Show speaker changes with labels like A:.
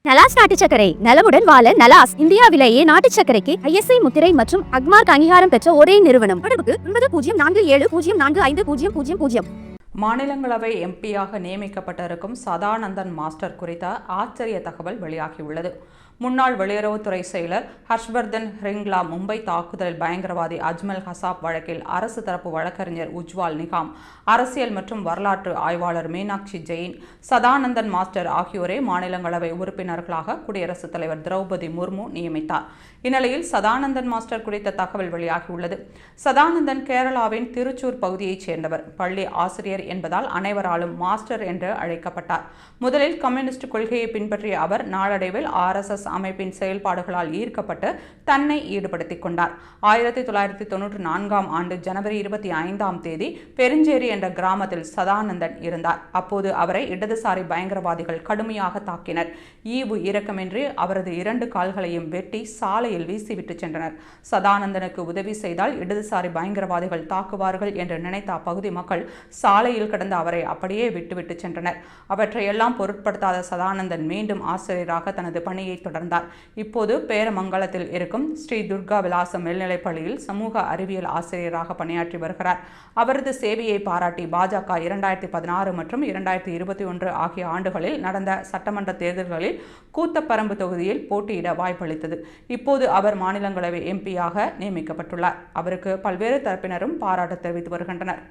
A: நலாஸ் நாட்டு சர்க்கரை நலமுடன் வாழ நலாஸ் இந்தியாவிலேயே நாட்டு சர்க்கரைக்கு ISI முத்திரை மற்றும் அக்மார்க் அங்கீகாரம் பெற்ற ஒரே நிறுவனம். தொடர்புக்கு 9047045000.
B: மாநிலங்களவை எம்பியாக நியமிக்கப்பட்டிருக்கும் சதானந்தன் மாஸ்டர் குறித்த ஆச்சரிய தகவல் வெளியாகியுள்ளது. முன்னாள் வெளியுறவுத்துறை செயலர் ஹர்ஷ்வர்தன் ஹிரிங்லா மும்பை தாக்குதலில் பயங்கரவாதி அஜ்மல் கசாப் வழக்கில் அரசு தரப்பு வழக்கறிஞர் உஜ்வால் நிகாம், அரசியல் மற்றும் வரலாற்று ஆய்வாளர் மீனாட்சி ஜெயின், சதானந்தன் மாஸ்டர் ஆகியோரை மாநிலங்களவை உறுப்பினர்களாக குடியரசுத் தலைவர் திரௌபதி முர்மு நியமித்தார். இந்நிலையில் சதானந்தன் மாஸ்டர் குறித்த தகவல் வெளியாகியுள்ளது. சதானந்தன் கேரளாவின் திருச்சூர் பகுதியைச் சேர்ந்தவர். பள்ளி ஆசிரியர் என்பதால் அனைவராலும் மாஸ்டர் என்று அழைக்கப்பட்டார். முதலில் கம்யூனிஸ்ட் கொள்கையை பின்பற்றிய அவர் நாளடைவில் RSS அமைப்பின் செயல்பாடுகளால் ஈர்க்கப்பட்டு தன்னை ஈடுபடுத்திக் கொண்டார். 1994ஆம் ஆண்டு ஜனவரி 25ஆம் தேதி பெருஞ்சேரி என்ற கிராமத்தில் சதானந்தன் இருந்தார். அப்போது அவரை இடதுசாரி பயங்கரவாதிகள் கடுமையாக தாக்கினர். ஈவு இரக்கமின்றி அவரது 2 கால்களையும் வெட்டி சாலையில் வீசிவிட்டு சென்றனர். சதானந்தனுக்கு உதவி செய்தால் இடதுசாரி பயங்கரவாதிகள் தாக்குவார்கள் என்று நினைத்த அப்பகுதி மக்கள் சாலையில் கிடந்த அவரை அப்படியே விட்டுவிட்டு சென்றனர். அவற்றையெல்லாம் பொருட்படுத்தாத சதானந்தன் மீண்டும் ஆசிரியராக தனது பணியை தொடர்ந்தார். இப்போது பேரமங்கலத்தில் இருக்கும் ஸ்ரீ துர்கா விலாசம் மேல்நிலைப் பள்ளியில் சமூக அறிவியல் ஆசிரியராக பணியாற்றி வருகிறார். அவரது சேவையை பாராட்டி பாஜக 2016 மற்றும் 2021 ஆகிய ஆண்டுகளில் நடந்த சட்டமன்ற தேர்தல்களில் கூத்தப்பரம்பு தொகுதியில் போட்டியிட வாய்ப்பளித்தது. இப்போது அவர் மாநிலங்களவை எம்பியாக நியமிக்கப்பட்டுள்ளார். அவருக்கு பல்வேறு தரப்பினரும் பாராட்டு தெரிவித்து வருகின்றனர்.